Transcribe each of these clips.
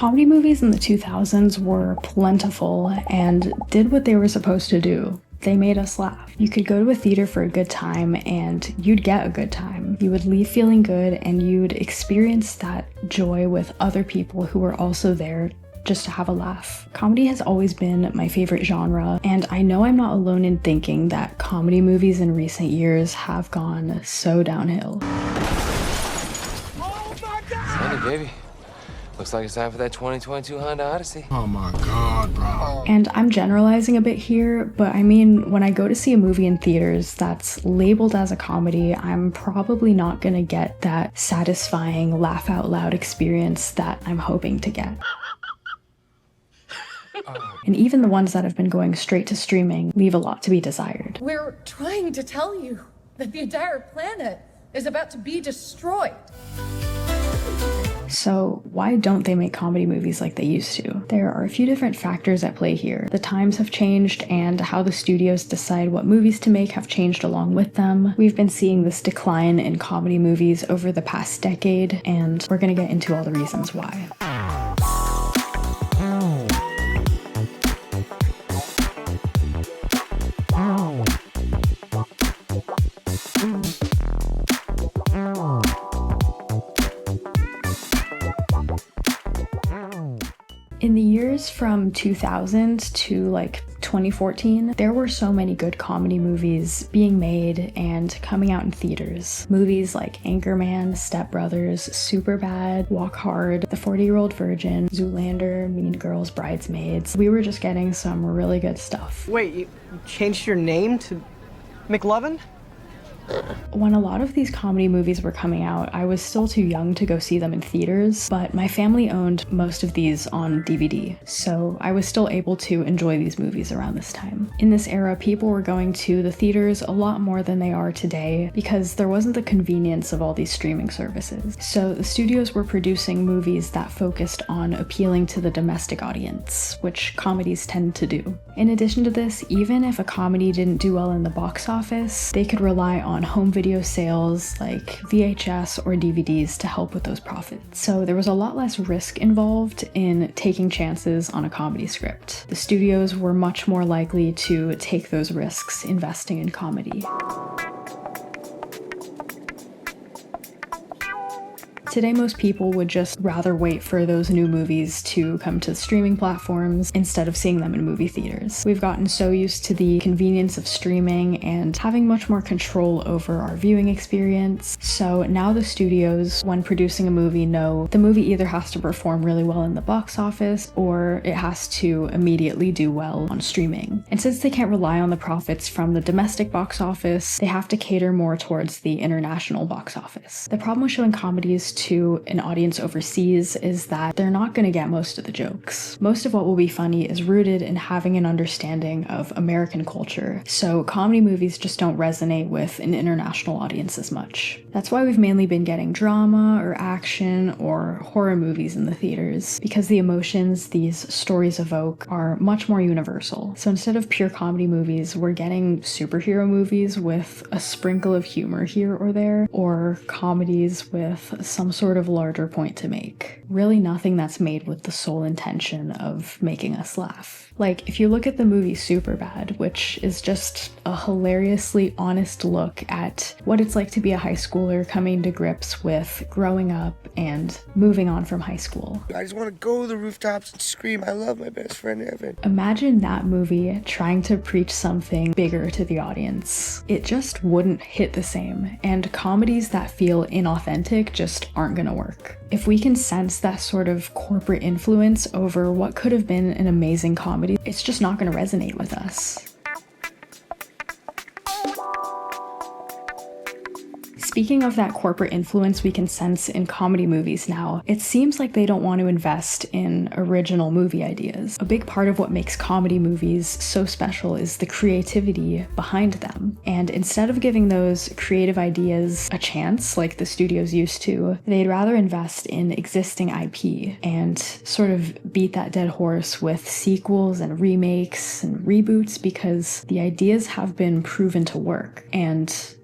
Comedy movies in the 2000s were plentiful and did what they were supposed to do. They made us laugh. You could go to a theater for a good time and you'd get a good time. You would leave feeling good and you'd experience that joy with other people who were also there just to have a laugh. Comedy has always been my favorite genre, and I know I'm not alone in thinking that comedy movies in recent years have gone so downhill. Oh my God! Hey, baby. Looks like it's time for that 2022 Honda Odyssey. Oh my God, bro. And I'm generalizing a bit here, but I mean, when I go to see a movie in theaters that's labeled as a comedy, I'm probably not gonna get that satisfying laugh out loud experience that I'm hoping to get. And even the ones that have been going straight to streaming leave a lot to be desired. We're trying to tell you that the entire planet is about to be destroyed. So why don't they make comedy movies like they used to? There are a few different factors at play here. The times have changed and how the studios decide what movies to make have changed along with them. We've been seeing this decline in comedy movies over the past decade, and we're gonna get into all the reasons why. In the years from 2000 to like 2014, there were so many good comedy movies being made and coming out in theaters. Movies like Anchorman, Step Brothers, Superbad, Walk Hard, The 40-Year-Old Virgin, Zoolander, Mean Girls, Bridesmaids. We were just getting some really good stuff. Wait, you changed your name to McLovin? When a lot of these comedy movies were coming out, I was still too young to go see them in theaters, but my family owned most of these on DVD, so I was still able to enjoy these movies around this time. In this era, people were going to the theaters a lot more than they are today because there wasn't the convenience of all these streaming services. So the studios were producing movies that focused on appealing to the domestic audience, which comedies tend to do. In addition to this, even if a comedy didn't do well in the box office, they could rely on home video sales like VHS or DVDs to help with those profits. So there was a lot less risk involved in taking chances on a comedy script. The studios were much more likely to take those risks investing in comedy. Today, most people would just rather wait for those new movies to come to streaming platforms instead of seeing them in movie theaters. We've gotten so used to the convenience of streaming and having much more control over our viewing experience. So now the studios, when producing a movie, know the movie either has to perform really well in the box office or it has to immediately do well on streaming. And since they can't rely on the profits from the domestic box office, they have to cater more towards the international box office. The problem with showing comedies to an audience overseas is that they're not going to get most of the jokes. Most of what will be funny is rooted in having an understanding of American culture, so comedy movies just don't resonate with an international audience as much. That's why we've mainly been getting drama or action or horror movies in the theaters, because the emotions these stories evoke are much more universal. So instead of pure comedy movies, we're getting superhero movies with a sprinkle of humor here or there, or comedies with some sort of larger point to make. Really nothing that's made with the sole intention of making us laugh. Like, if you look at the movie Superbad, which is just a hilariously honest look at what it's like to be a high schooler coming to grips with growing up and moving on from high school. I just want to go to the rooftops and scream, I love my best friend Evan. Imagine that movie trying to preach something bigger to the audience. It just wouldn't hit the same, and comedies that feel inauthentic just aren't gonna work. If we can sense that sort of corporate influence over what could have been an amazing comedy, it's just not gonna resonate with us. Speaking of that corporate influence we can sense in comedy movies now, it seems like they don't want to invest in original movie ideas. A big part of what makes comedy movies so special is the creativity behind them. And instead of giving those creative ideas a chance, like the studios used to, they'd rather invest in existing IP and sort of beat that dead horse with sequels and remakes and reboots because the ideas have been proven to work and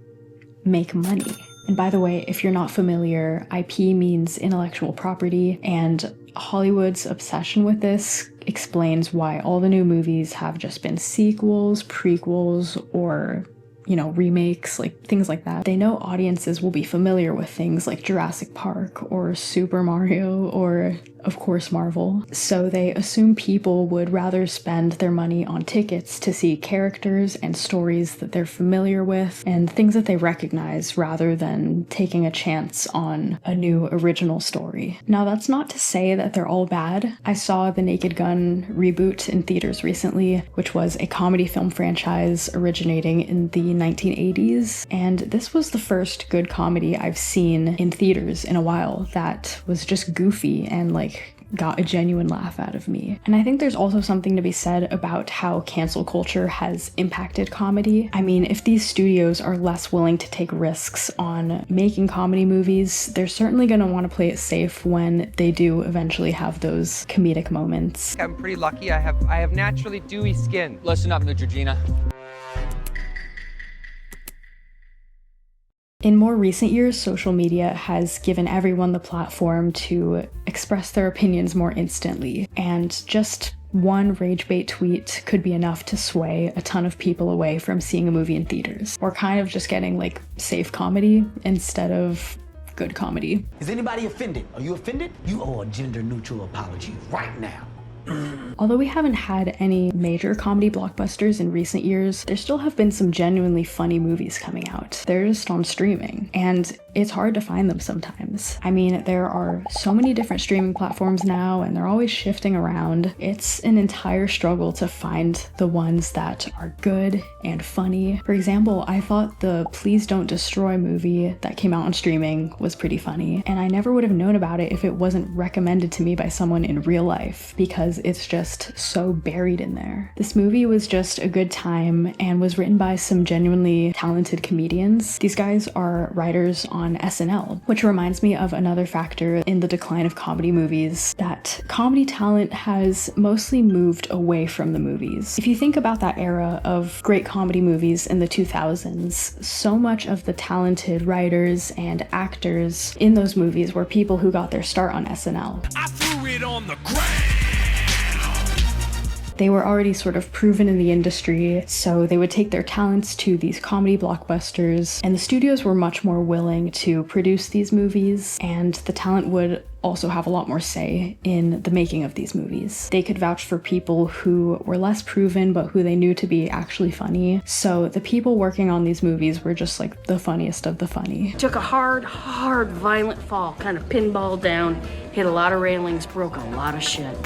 make money. And by the way, if you're not familiar, IP means intellectual property, and Hollywood's obsession with this explains why all the new movies have just been sequels, prequels, or remakes, like things like that. They know audiences will be familiar with things like Jurassic Park or Super Mario or, of course, Marvel. So they assume people would rather spend their money on tickets to see characters and stories that they're familiar with and things that they recognize rather than taking a chance on a new original story. Now, that's not to say that they're all bad. I saw the Naked Gun reboot in theaters recently, which was a comedy film franchise originating in the 1980s, and this was the first good comedy I've seen in theaters in a while that was just goofy and got a genuine laugh out of me. And I think there's also something to be said about how cancel culture has impacted comedy. I mean, if these studios are less willing to take risks on making comedy movies, they're certainly going to want to play it safe when they do eventually have those comedic moments. I'm pretty lucky. I have naturally dewy skin. Listen up, Neutrogena. In more recent years, social media has given everyone the platform to express their opinions more instantly, and just one rage bait tweet could be enough to sway a ton of people away from seeing a movie in theaters, or kind of just getting safe comedy instead of good comedy. Is anybody offended? Are you offended? You owe a gender-neutral apology right now. Although we haven't had any major comedy blockbusters in recent years, there still have been some genuinely funny movies coming out. They're just on streaming, and it's hard to find them sometimes. I mean, there are so many different streaming platforms now, and they're always shifting around. It's an entire struggle to find the ones that are good and funny. For example, I thought the Please Don't Destroy movie that came out on streaming was pretty funny, and I never would have known about it if it wasn't recommended to me by someone in real life, because it's just so buried in there. This movie was just a good time and was written by some genuinely talented comedians. These guys are writers on SNL, which reminds me of another factor in the decline of comedy movies, that comedy talent has mostly moved away from the movies. If you think about that era of great comedy movies in the 2000s, so much of the talented writers and actors in those movies were people who got their start on SNL. I threw it on the ground. They were already sort of proven in the industry, so they would take their talents to these comedy blockbusters, and the studios were much more willing to produce these movies, and the talent would also have a lot more say in the making of these movies. They could vouch for people who were less proven but who they knew to be actually funny, so the people working on these movies were just the funniest of the funny. Took a hard, violent fall, kind of pinballed down, hit a lot of railings, broke a lot of shit.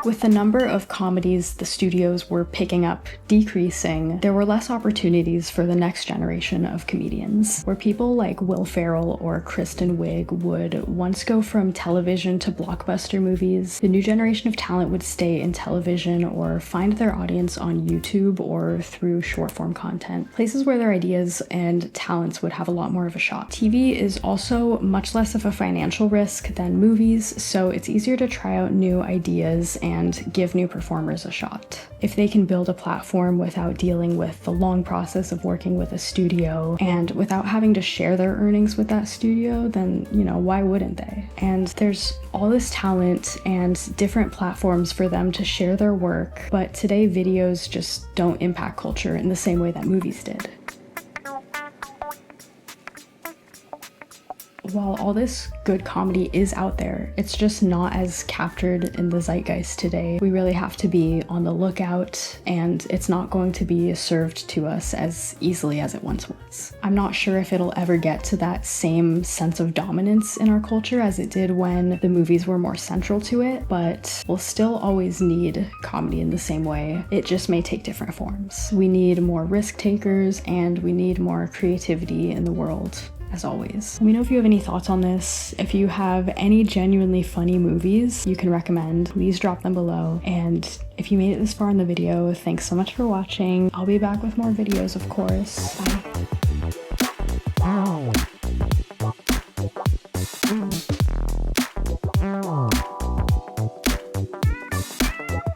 With the number of comedies the studios were picking up decreasing, there were less opportunities for the next generation of comedians, where people like Will Ferrell or Kristen Wiig would once go from television to blockbuster movies. The new generation of talent would stay in television or find their audience on YouTube or through short-form content, places where their ideas and talents would have a lot more of a shot. TV is also much less of a financial risk than movies, so it's easier to try out new ideas and give new performers a shot. If they can build a platform without dealing with the long process of working with a studio and without having to share their earnings with that studio, then, why wouldn't they? And there's all this talent and different platforms for them to share their work, but today videos just don't impact culture in the same way that movies did. While all this good comedy is out there, it's just not as captured in the zeitgeist today. We really have to be on the lookout, and it's not going to be served to us as easily as it once was. I'm not sure if it'll ever get to that same sense of dominance in our culture as it did when the movies were more central to it, but we'll still always need comedy in the same way. It just may take different forms. We need more risk takers, and we need more creativity in the world. As always. Let me know if you have any thoughts on this. If you have any genuinely funny movies you can recommend, please drop them below. And if you made it this far in the video, thanks so much for watching. I'll be back with more videos, of course. Bye.